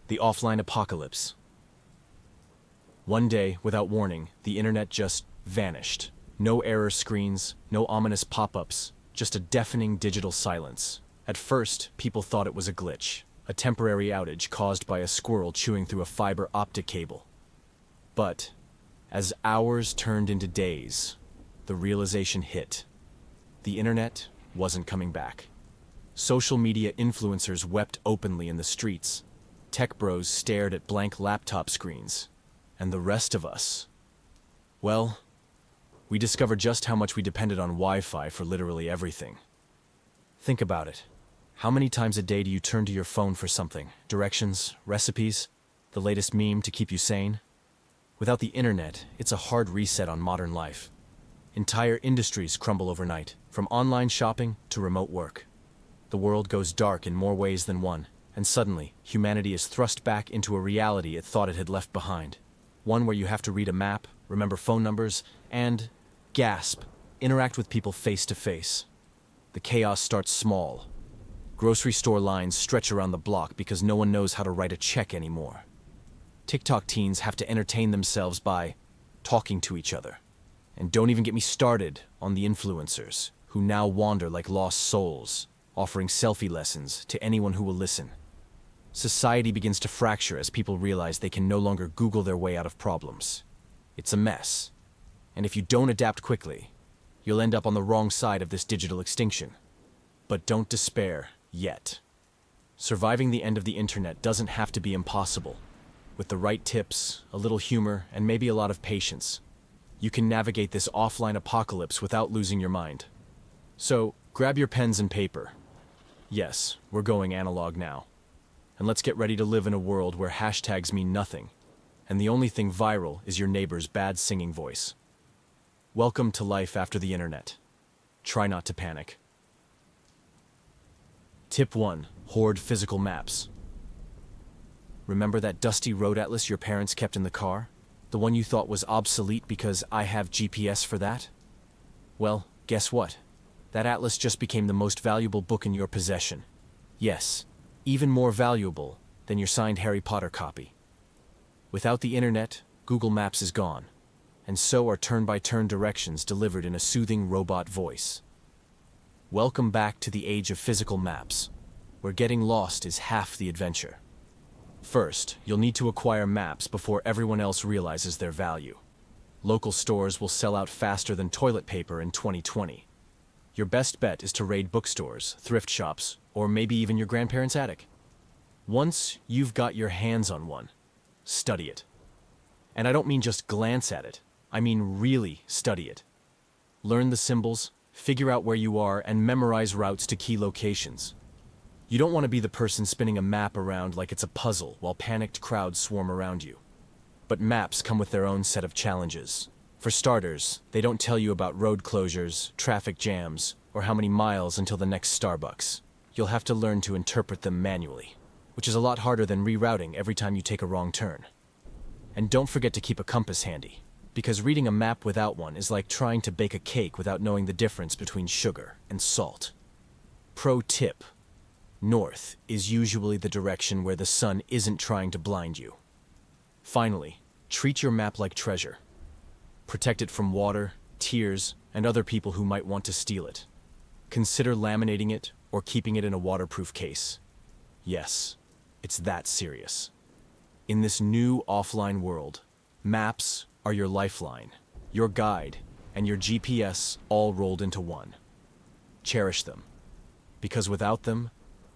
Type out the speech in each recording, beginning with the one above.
The offline apocalypse. One day, without warning, the internet just vanished. No error screens, no ominous pop-ups, just a deafening digital silence. At first, people thought it was a glitch, a temporary outage caused by a squirrel chewing through a fiber optic cable. But, as hours turned into days, the realization hit. The internet wasn't coming back. Social media influencers wept openly in the streets. Tech bros stared at blank laptop screens. And the rest of us, well, we discovered just how much we depended on Wi-Fi for literally everything. Think about it. How many times a day do you turn to your phone for something? Directions, recipes, the latest meme to keep you sane? Without the internet, it's a hard reset on modern life. Entire industries crumble overnight, from online shopping to remote work. The world goes dark in more ways than one, and suddenly, humanity is thrust back into a reality it thought it had left behind. One where you have to read a map, remember phone numbers, and, gasp, interact with people face to face. The chaos starts small. Grocery store lines stretch around the block because no one knows how to write a check anymore. TikTok teens have to entertain themselves by talking to each other. And don't even get me started on the influencers, who now wander like lost souls, offering selfie lessons to anyone who will listen. Society begins to fracture as people realize they can no longer Google their way out of problems. It's a mess. And if you don't adapt quickly, you'll end up on the wrong side of this digital extinction. But don't despair yet. Surviving the end of the internet doesn't have to be impossible. With the right tips, a little humor, and maybe a lot of patience, you can navigate this offline apocalypse without losing your mind. So, grab your pens and paper. Yes, we're going analog now. And let's get ready to live in a world where hashtags mean nothing, and the only thing viral is your neighbor's bad singing voice. Welcome to life after the internet. Try not to panic. Tip 1. Hoard physical maps. Remember that dusty road atlas your parents kept in the car? The one you thought was obsolete because I have GPS for that? Well, guess what? That atlas just became the most valuable book in your possession. Yes, even more valuable than your signed Harry Potter copy. Without the internet, Google Maps is gone, and so are turn-by-turn directions delivered in a soothing robot voice. Welcome back to the age of physical maps, where getting lost is half the adventure. First, you'll need to acquire maps before everyone else realizes their value. Local stores will sell out faster than toilet paper in 2020. Your best bet is to raid bookstores, thrift shops, or maybe even your grandparents' attic. Once you've got your hands on one, study it. And I don't mean just glance at it, I mean really study it. Learn the symbols, figure out where you are, and memorize routes to key locations. You don't want to be the person spinning a map around like it's a puzzle while panicked crowds swarm around you. But maps come with their own set of challenges. For starters, they don't tell you about road closures, traffic jams, or how many miles until the next Starbucks. You'll have to learn to interpret them manually, which is a lot harder than rerouting every time you take a wrong turn. And don't forget to keep a compass handy, because reading a map without one is like trying to bake a cake without knowing the difference between sugar and salt. Pro tip: north is usually the direction where the sun isn't trying to blind you. Finally, treat your map like treasure. Protect it from water, tears, and other people who might want to steal it. Consider laminating it or keeping it in a waterproof case. Yes, it's that serious. In this new offline world, maps are your lifeline, your guide, and your GPS all rolled into one. Cherish them, because without them,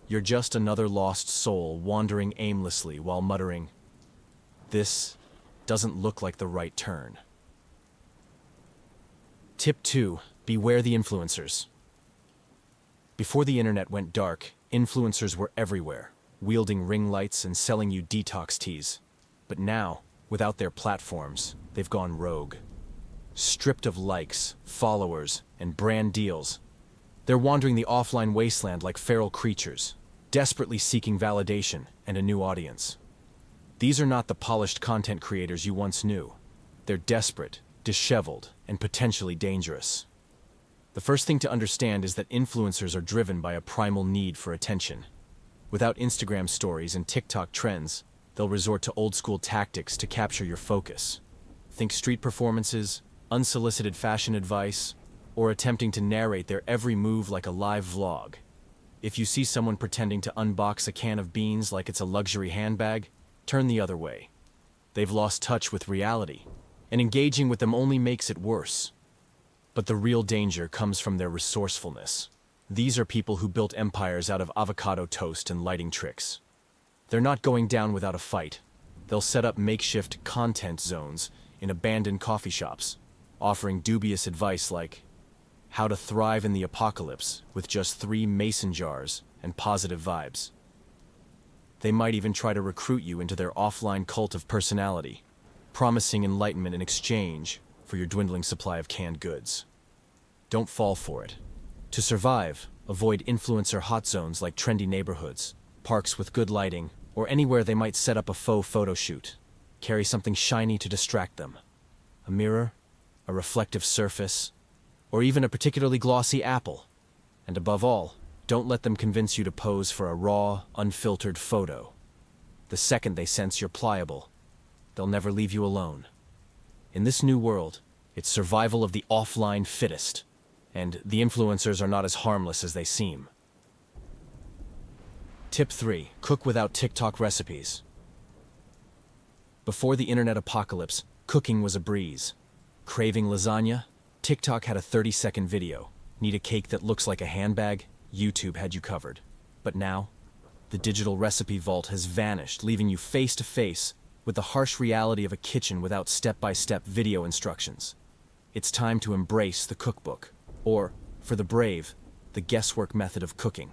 you're just another lost soul wandering aimlessly while muttering, "This doesn't look like the right turn." Tip 2. Beware the influencers. Before the internet went dark, influencers were everywhere, wielding ring lights and selling you detox teas. But now, without their platforms, they've gone rogue. Stripped of likes, followers, and brand deals, they're wandering the offline wasteland like feral creatures, desperately seeking validation and a new audience. These are not the polished content creators you once knew. They're desperate, disheveled, and potentially dangerous. The first thing to understand is that influencers are driven by a primal need for attention. Without Instagram stories and TikTok trends, They'll resort to old-school tactics to capture your focus. Think street performances, unsolicited fashion advice, or attempting to narrate their every move like a live vlog. If you see someone pretending to unbox a can of beans like it's a luxury handbag, turn the other way. They've lost touch with reality, and engaging with them only makes it worse. But the real danger comes from their resourcefulness. These are people who built empires out of avocado toast and lighting tricks. They're not going down without a fight. They'll set up makeshift content zones in abandoned coffee shops, offering dubious advice like how to thrive in the apocalypse with just 3 mason jars and positive vibes. They might even try to recruit you into their offline cult of personality, promising enlightenment in exchange for your dwindling supply of canned goods. Don't fall for it. To survive, avoid influencer hot zones like trendy neighborhoods, parks with good lighting, or anywhere they might set up a faux photo shoot. Carry something shiny to distract them. A mirror, a reflective surface, or even a particularly glossy apple. And above all, don't let them convince you to pose for a raw, unfiltered photo. The second they sense you're pliable, they'll never leave you alone. In this new world, it's survival of the offline fittest, and the influencers are not as harmless as they seem. Tip 3. Cook without TikTok recipes. Before the internet apocalypse, cooking was a breeze. Craving lasagna? TikTok had a 30-second video. Need a cake that looks like a handbag? YouTube had you covered. But now, the digital recipe vault has vanished, leaving you face to face with the harsh reality of a kitchen without step-by-step video instructions. It's time to embrace the cookbook, or, for the brave, the guesswork method of cooking.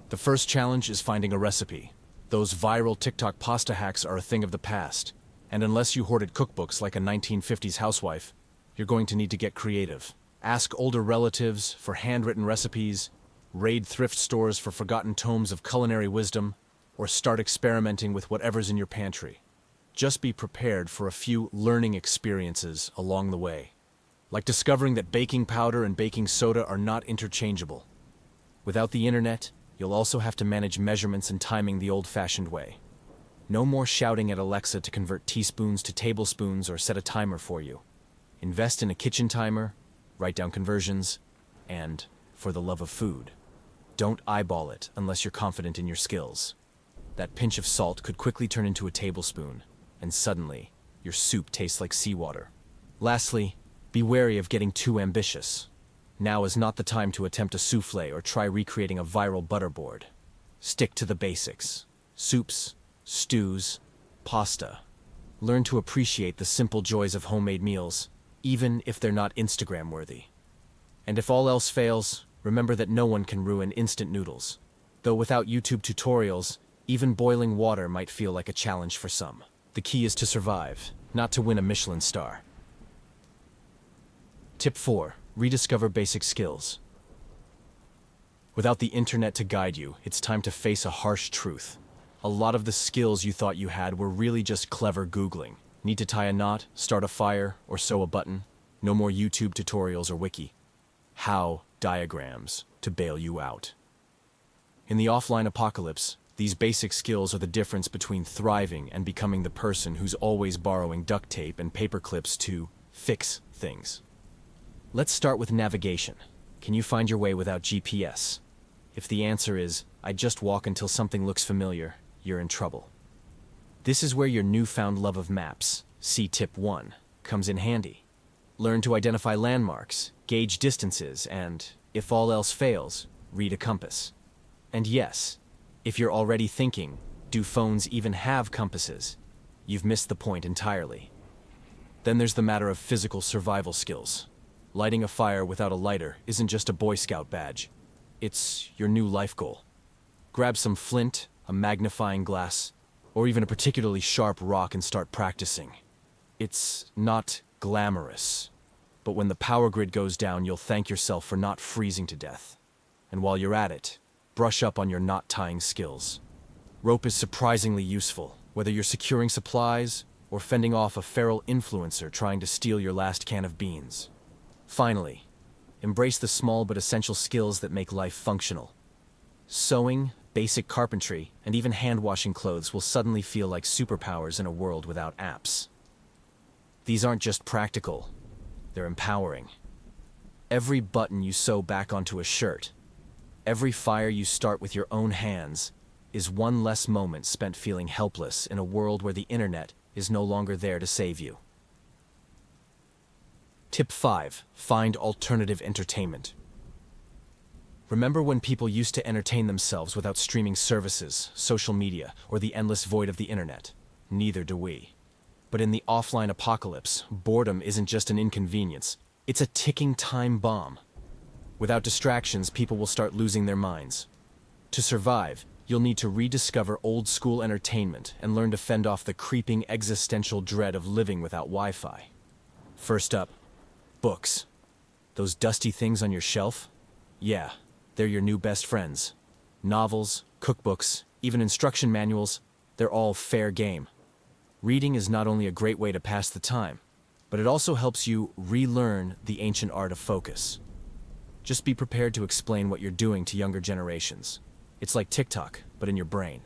The first challenge is finding a recipe. Those viral TikTok pasta hacks are a thing of the past, and unless you hoarded cookbooks like a 1950s housewife, you're going to need to get creative. Ask older relatives for handwritten recipes, raid thrift stores for forgotten tomes of culinary wisdom, or start experimenting with whatever's in your pantry. Just be prepared for a few learning experiences along the way, like discovering that baking powder and baking soda are not interchangeable. Without the internet, you'll also have to manage measurements and timing the old-fashioned way. No more shouting at Alexa to convert teaspoons to tablespoons or set a timer for you. Invest in a kitchen timer, write down conversions, and, for the love of food, don't eyeball it unless you're confident in your skills. That pinch of salt could quickly turn into a tablespoon, and suddenly, your soup tastes like seawater. Lastly, be wary of getting too ambitious. Now is not the time to attempt a souffle or try recreating a viral butterboard. Stick to the basics. Soups, stews, pasta. Learn to appreciate the simple joys of homemade meals, even if they're not Instagram-worthy. And if all else fails, remember that no one can ruin instant noodles. Though without YouTube tutorials, even boiling water might feel like a challenge for some. The key is to survive, not to win a Michelin star. Tip 4. Rediscover basic skills. Without the internet to guide you, it's time to face a harsh truth. A lot of the skills you thought you had were really just clever Googling. Need to tie a knot, start a fire, or sew a button? No more YouTube tutorials or wiki. How diagrams to bail you out. In the offline apocalypse, these basic skills are the difference between thriving and becoming the person who's always borrowing duct tape and paper clips to fix things. Let's start with navigation. Can you find your way without GPS? If the answer is, I just walk until something looks familiar, you're in trouble. This is where your newfound love of maps, see tip 1, comes in handy. Learn to identify landmarks, gauge distances, and, if all else fails, read a compass. And yes, if you're already thinking, do phones even have compasses? You've missed the point entirely. Then there's the matter of physical survival skills. Lighting a fire without a lighter isn't just a Boy Scout badge. It's your new life goal. Grab some flint, a magnifying glass, or even a particularly sharp rock and start practicing. It's not glamorous, but when the power grid goes down, you'll thank yourself for not freezing to death. And while you're at it, brush up on your knot tying skills. Rope is surprisingly useful, whether you're securing supplies or fending off a feral influencer trying to steal your last can of beans. Finally, embrace the small but essential skills that make life functional. Sewing, basic carpentry, and even hand-washing clothes will suddenly feel like superpowers in a world without apps. These aren't just practical, they're empowering. Every button you sew back onto a shirt, every fire you start with your own hands, is one less moment spent feeling helpless in a world where the internet is no longer there to save you. Tip 5. Find alternative entertainment. Remember when people used to entertain themselves without streaming services, social media, or the endless void of the internet? Neither do we. But in the offline apocalypse, boredom isn't just an inconvenience, it's a ticking time bomb. Without distractions, people will start losing their minds. To survive, you'll need to rediscover old-school entertainment and learn to fend off the creeping existential dread of living without Wi-Fi. First up, books. Those dusty things on your shelf? Yeah, they're your new best friends. Novels, cookbooks, even instruction manuals, they're all fair game. Reading is not only a great way to pass the time, but it also helps you relearn the ancient art of focus. Just be prepared to explain what you're doing to younger generations. It's like TikTok, but in your brain.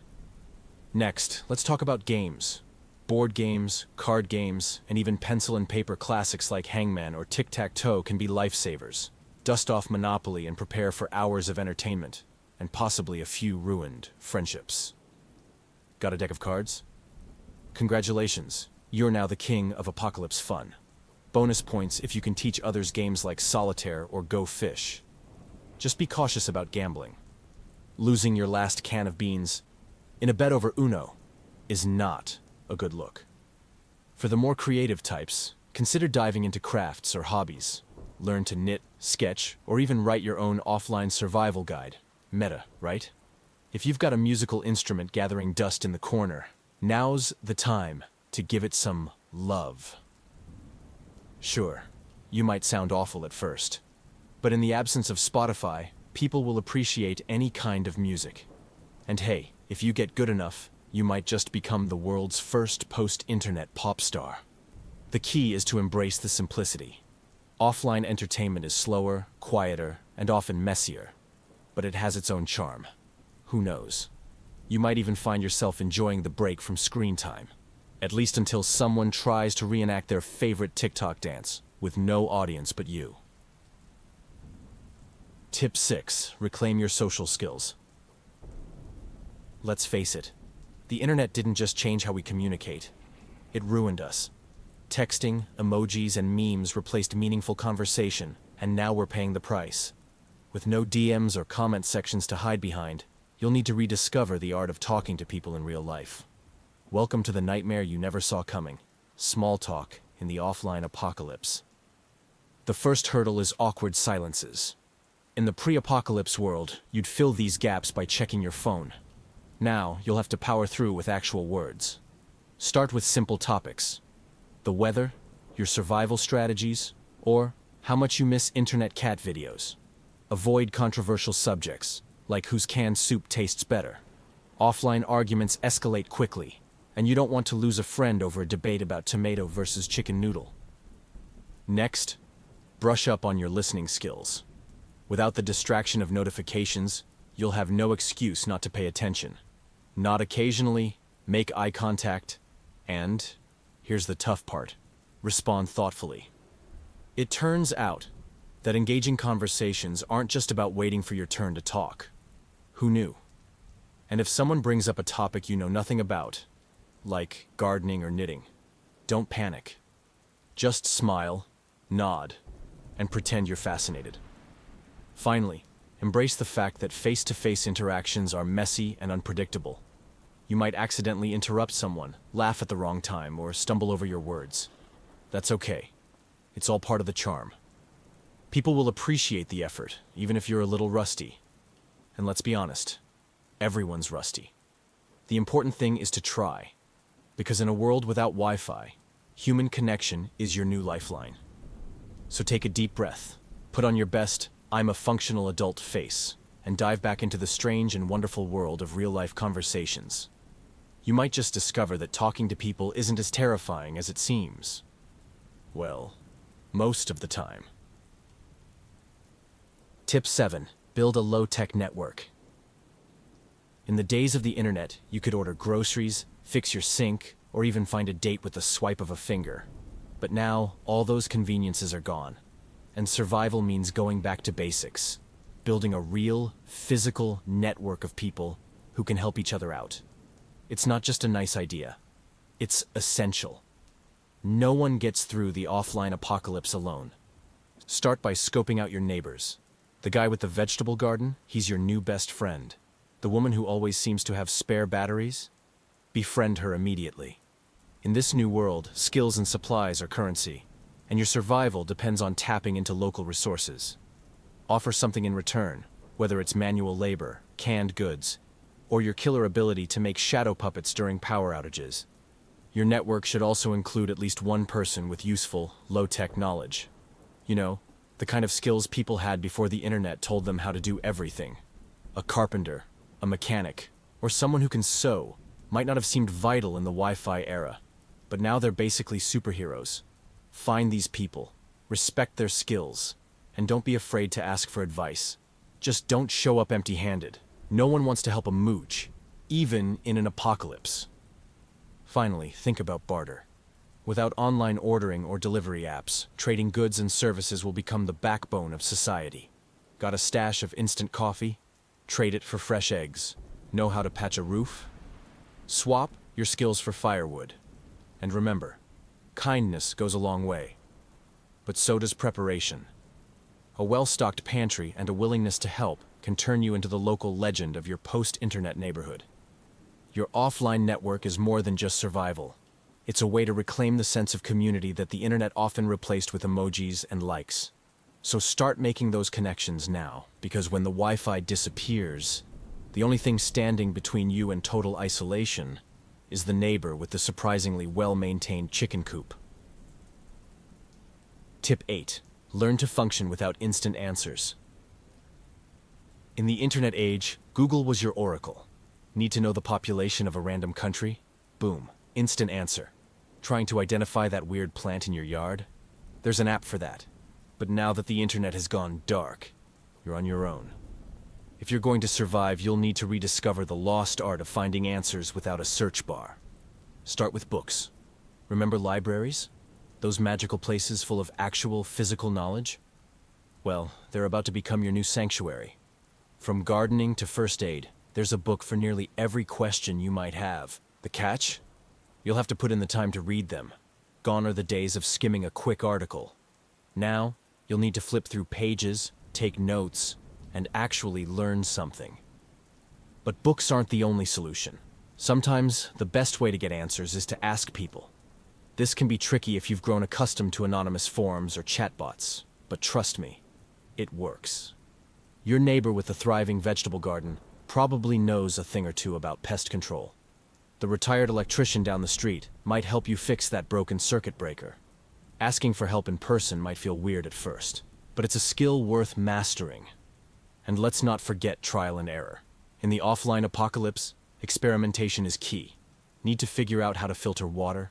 Next, let's talk about games. Board games, card games, and even pencil and paper classics like Hangman or Tic-Tac-Toe can be lifesavers. Dust off Monopoly and prepare for hours of entertainment, and possibly a few ruined friendships. Got a deck of cards? Congratulations, you're now the king of apocalypse fun. Bonus points if you can teach others games like Solitaire or Go Fish. Just be cautious about gambling. Losing your last can of beans in a bet over Uno is not a good look. For the more creative types, consider diving into crafts or hobbies. Learn to knit, sketch, or even write your own offline survival guide. Meta, right? If you've got a musical instrument gathering dust in the corner, now's the time to give it some love. Sure, you might sound awful at first, but in the absence of Spotify, people will appreciate any kind of music. And hey, if you get good enough, you might just become the world's first post-internet pop star. The key is to embrace the simplicity. Offline entertainment is slower, quieter, and often messier, but it has its own charm. Who knows? You might even find yourself enjoying the break from screen time, at least until someone tries to reenact their favorite TikTok dance with no audience but you. Tip 6. Reclaim your social skills. Let's face it, the internet didn't just change how we communicate. It ruined us. Texting, emojis, and memes replaced meaningful conversation, and now we're paying the price. With no DMs or comment sections to hide behind, you'll need to rediscover the art of talking to people in real life. Welcome to the nightmare you never saw coming. Small talk in the offline apocalypse. The first hurdle is awkward silences. In the pre-apocalypse world, you'd fill these gaps by checking your phone. Now, you'll have to power through with actual words. Start with simple topics. The weather, your survival strategies, or how much you miss internet cat videos. Avoid controversial subjects, like whose canned soup tastes better. Offline arguments escalate quickly, and you don't want to lose a friend over a debate about tomato versus chicken noodle. Next, brush up on your listening skills. Without the distraction of notifications, you'll have no excuse not to pay attention. Nod occasionally, make eye contact, and, here's the tough part, respond thoughtfully. It turns out that engaging conversations aren't just about waiting for your turn to talk. Who knew? And if someone brings up a topic you know nothing about, like gardening or knitting, don't panic. Just smile, nod, and pretend you're fascinated. Finally, embrace the fact that face-to-face interactions are messy and unpredictable. You might accidentally interrupt someone, laugh at the wrong time, or stumble over your words. That's okay. It's all part of the charm. People will appreciate the effort, even if you're a little rusty. And let's be honest, everyone's rusty. The important thing is to try, because in a world without Wi-Fi, human connection is your new lifeline. So take a deep breath, put on your best I'm a functional adult face, and dive back into the strange and wonderful world of real-life conversations. You might just discover that talking to people isn't as terrifying as it seems. Well, most of the time. Tip 7. Build a low-tech network. In the days of the internet, you could order groceries, fix your sink, or even find a date with the swipe of a finger. But now, all those conveniences are gone. And survival means going back to basics. Building a real, physical network of people who can help each other out. It's not just a nice idea. It's essential. No one gets through the offline apocalypse alone. Start by scoping out your neighbors. The guy with the vegetable garden, he's your new best friend. The woman who always seems to have spare batteries? Befriend her immediately. In this new world, skills and supplies are currency, and your survival depends on tapping into local resources. Offer something in return, whether it's manual labor, canned goods, or your killer ability to make shadow puppets during power outages. Your network should also include at least one person with useful, low-tech knowledge. You know, the kind of skills people had before the internet told them how to do everything. A carpenter, a mechanic, or someone who can sew might not have seemed vital in the Wi-Fi era, but now they're basically superheroes. Find these people, respect their skills, and don't be afraid to ask for advice. Just don't show up empty-handed. No one wants to help a mooch, even in an apocalypse. Finally, think about barter. Without online ordering or delivery apps, trading goods and services will become the backbone of society. Got a stash of instant coffee? Trade it for fresh eggs. Know how to patch a roof? Swap your skills for firewood. And remember, kindness goes a long way. But so does preparation. A well-stocked pantry and a willingness to help can turn you into the local legend of your post-internet neighborhood. Your offline network is more than just survival. It's a way to reclaim the sense of community that the internet often replaced with emojis and likes. So start making those connections now, because when the Wi-Fi disappears, the only thing standing between you and total isolation is the neighbor with the surprisingly well-maintained chicken coop. Tip 8. Learn to function without instant answers. In the internet age, Google was your oracle. Need to know the population of a random country? Boom, instant answer. Trying to identify that weird plant in your yard? There's an app for that. But now that the internet has gone dark, you're on your own. If you're going to survive, you'll need to rediscover the lost art of finding answers without a search bar. Start with books. Remember libraries? Those magical places full of actual physical knowledge? Well, they're about to become your new sanctuary. From gardening to first aid, there's a book for nearly every question you might have. The catch? You'll have to put in the time to read them. Gone are the days of skimming a quick article. Now, you'll need to flip through pages, take notes, and actually learn something. But books aren't the only solution. Sometimes, the best way to get answers is to ask people. This can be tricky if you've grown accustomed to anonymous forums or chatbots, but trust me, it works. Your neighbor with the thriving vegetable garden probably knows a thing or two about pest control. The retired electrician down the street might help you fix that broken circuit breaker. Asking for help in person might feel weird at first, but it's a skill worth mastering. And let's not forget trial and error. In the offline apocalypse, experimentation is key. Need to figure out how to filter water?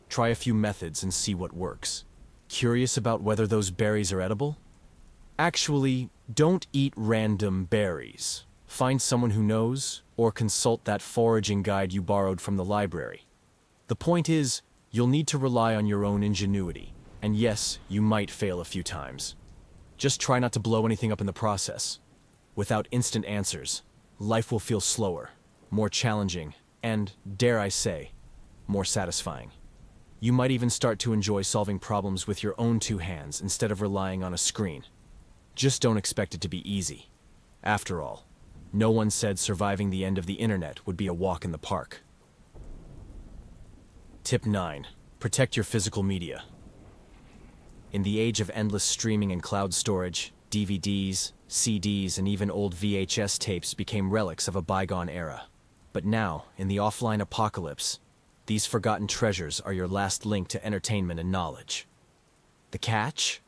Try a few methods and see what works. Curious about whether those berries are edible? Actually, don't eat random berries. Find someone who knows, or consult that foraging guide you borrowed from the library. The point is, you'll need to rely on your own ingenuity. And yes, you might fail a few times. Just try not to blow anything up in the process. Without instant answers, life will feel slower, more challenging, and, dare I say, more satisfying. You might even start to enjoy solving problems with your own two hands instead of relying on a screen. Just don't expect it to be easy. After all, no one said surviving the end of the internet would be a walk in the park. Tip 9. Protect your physical media. In the age of endless streaming and cloud storage, DVDs, CDs, and even old VHS tapes became relics of a bygone era. But now, in the offline apocalypse, these forgotten treasures are your last link to entertainment and knowledge. The catch?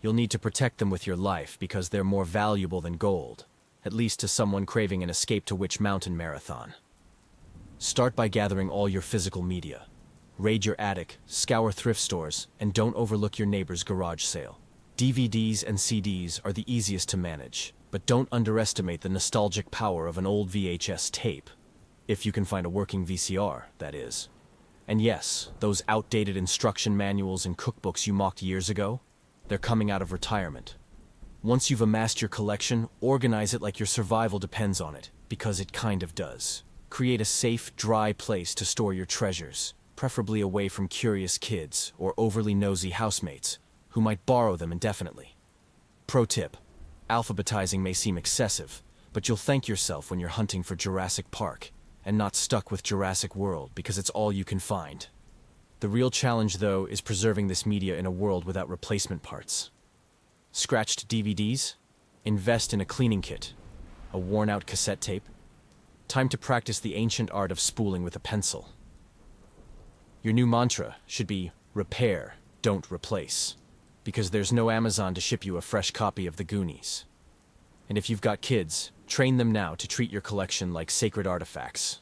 You'll need to protect them with your life because they're more valuable than gold, at least to someone craving an escape to Witch Mountain marathon. Start by gathering all your physical media. Raid your attic, scour thrift stores, and don't overlook your neighbor's garage sale. DVDs and CDs are the easiest to manage, But don't underestimate the nostalgic power of an old VHS tape. If you can find a working VCR, that is. And yes, those outdated instruction manuals and cookbooks you mocked years ago, they're coming out of retirement. Once you've amassed your collection, organize it like your survival depends on it, because it kind of does. Create a safe, dry place to store your treasures, preferably away from curious kids or overly nosy housemates who might borrow them indefinitely. Pro tip: alphabetizing may seem excessive, but you'll thank yourself when you're hunting for Jurassic Park and not stuck with Jurassic World because it's all you can find. The real challenge, though, is preserving this media in a world without replacement parts. Scratched DVDs? Invest in a cleaning kit. A worn-out cassette tape? Time to practice the ancient art of spooling with a pencil. Your new mantra should be repair, don't replace. Because there's no Amazon to ship you a fresh copy of The Goonies. And if you've got kids, train them now to treat your collection like sacred artifacts.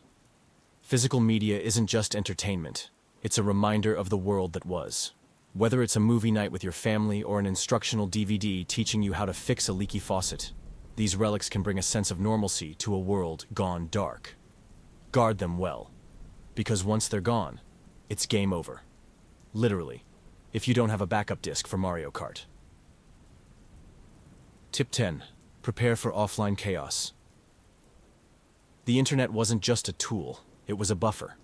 Physical media isn't just entertainment. It's a reminder of the world that was. Whether it's a movie night with your family or an instructional DVD teaching you how to fix a leaky faucet, these relics can bring a sense of normalcy to a world gone dark. Guard them well, because once they're gone, it's game over. Literally, if you don't have a backup disc for Mario Kart. Tip 10. Prepare for offline chaos. The internet wasn't just a tool, it was a buffer.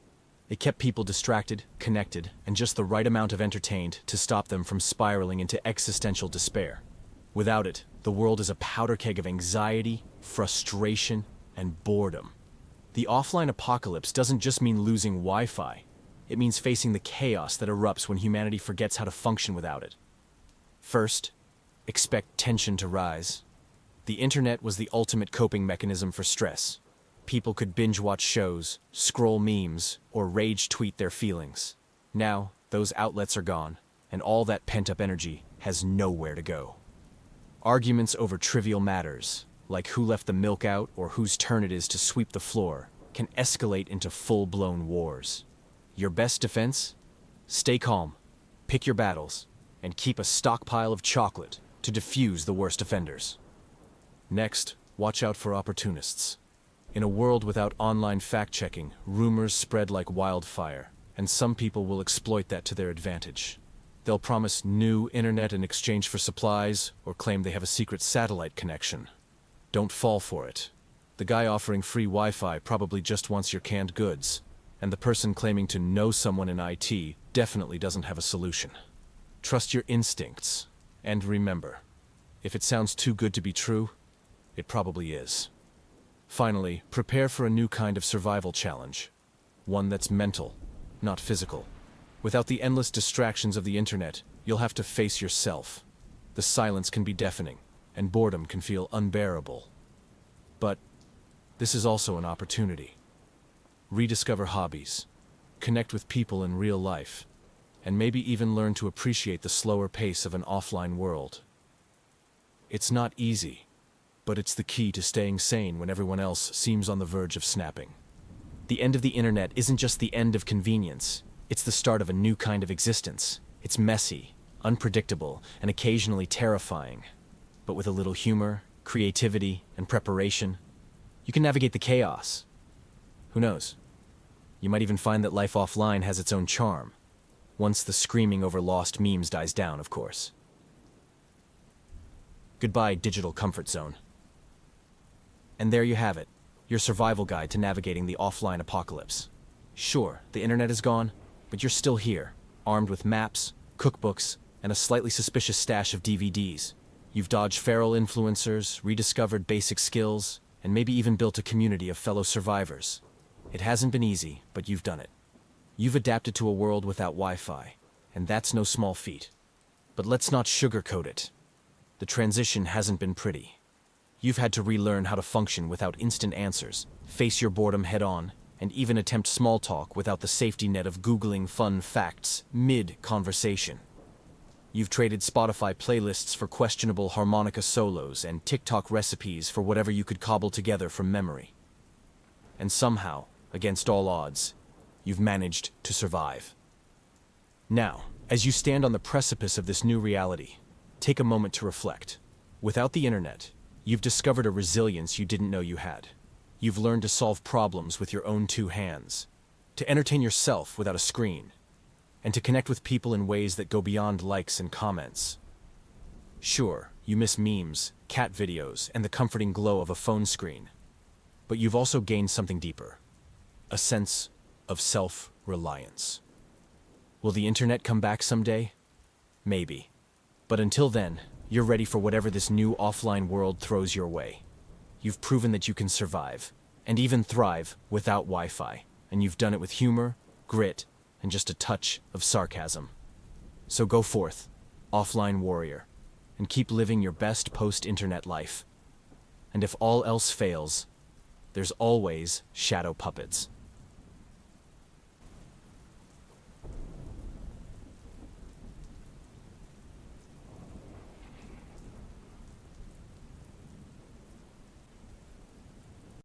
It kept people distracted, connected, and just the right amount of entertained to stop them from spiraling into existential despair. Without it, the world is a powder keg of anxiety, frustration, and boredom. The offline apocalypse doesn't just mean losing Wi-Fi. It means facing the chaos that erupts when humanity forgets how to function without it. First, expect tension to rise. The internet was the ultimate coping mechanism for stress. People could binge-watch shows, scroll memes, or rage-tweet their feelings. Now, those outlets are gone, and all that pent-up energy has nowhere to go. Arguments over trivial matters, like who left the milk out or whose turn it is to sweep the floor, can escalate into full-blown wars. Your best defense? Stay calm, pick your battles, and keep a stockpile of chocolate to diffuse the worst offenders. Next, watch out for opportunists. In a world without online fact-checking, rumors spread like wildfire, and some people will exploit that to their advantage. They'll promise new internet in exchange for supplies, or claim they have a secret satellite connection. Don't fall for it. The guy offering free Wi-Fi probably just wants your canned goods, and the person claiming to know someone in IT definitely doesn't have a solution. Trust your instincts, and remember, if it sounds too good to be true, it probably is. Finally, prepare for a new kind of survival challenge. One that's mental, not physical. Without the endless distractions of the internet, you'll have to face yourself. The silence can be deafening, and boredom can feel unbearable. But this is also an opportunity. Rediscover hobbies, connect with people in real life, and maybe even learn to appreciate the slower pace of an offline world. It's not easy, but it's the key to staying sane when everyone else seems on the verge of snapping. The end of the internet isn't just the end of convenience, it's the start of a new kind of existence. It's messy, unpredictable, and occasionally terrifying. But with a little humor, creativity, and preparation, you can navigate the chaos. Who knows? You might even find that life offline has its own charm. Once the screaming over lost memes dies down, of course. Goodbye, digital comfort zone. And there you have it, your survival guide to navigating the offline apocalypse. Sure, the internet is gone, but you're still here, armed with maps, cookbooks, and a slightly suspicious stash of DVDs. You've dodged feral influencers, rediscovered basic skills, and maybe even built a community of fellow survivors. It hasn't been easy, but you've done it. You've adapted to a world without Wi-Fi, and that's no small feat. But let's not sugarcoat it. The transition hasn't been pretty. You've had to relearn how to function without instant answers, face your boredom head-on, and even attempt small talk without the safety net of Googling fun facts mid-conversation. You've traded Spotify playlists for questionable harmonica solos and TikTok recipes for whatever you could cobble together from memory. And somehow, against all odds, you've managed to survive. Now, as you stand on the precipice of this new reality, take a moment to reflect. Without the internet, You've discovered a resilience you didn't know you had. You've learned to solve problems with your own two hands, to entertain yourself without a screen, and to connect with people in ways that go beyond likes and comments. Sure, you miss memes, cat videos, and the comforting glow of a phone screen, but you've also gained something deeper, a sense of self-reliance. Will the internet come back someday? Maybe. But until then, you're ready for whatever this new offline world throws your way. You've proven that you can survive, and even thrive, without Wi-Fi, and you've done it with humor, grit, and just a touch of sarcasm. So go forth, offline warrior, and keep living your best post-internet life. And if all else fails, there's always shadow puppets.